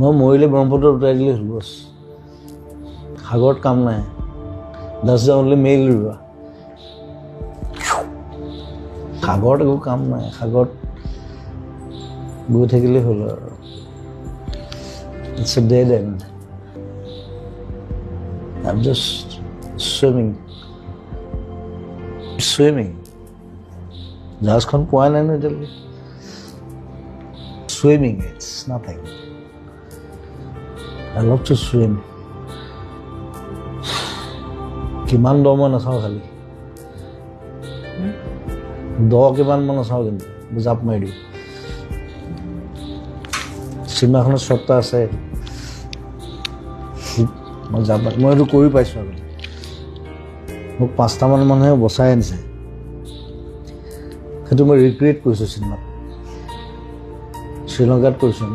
মই মৰিলে ব্ৰহ্মপুত্ৰত উটাই দিলে হ'ল বছ সাগৰত কাম নাই দাস যাবলৈ মেইল ৰোৱা সাগৰত একো কাম নাই সাগৰত গৈ থাকিলে হ'ল আৰু it's a dead end I'm just swimming জাহাজখন পোৱা নাই ন এতিয়ালৈকে swimming it's nothing I love to swim কিমান দ মই নাচাওঁ খালি দ কিমান মই নাচাওঁ কিন্তু জাপ মাৰি দিওঁ চিনেমাখনৰ শ্বটটা আছে মই জাপ মই এইটো কৰি পাইছোঁ আগতে মোক 5টামান মানুহে বচাই আনিছে সেইটো মই ৰিক্ৰিয়েট কৰিছোঁ চিনেমাত শ্ৰীলংকাত কৰিছোঁ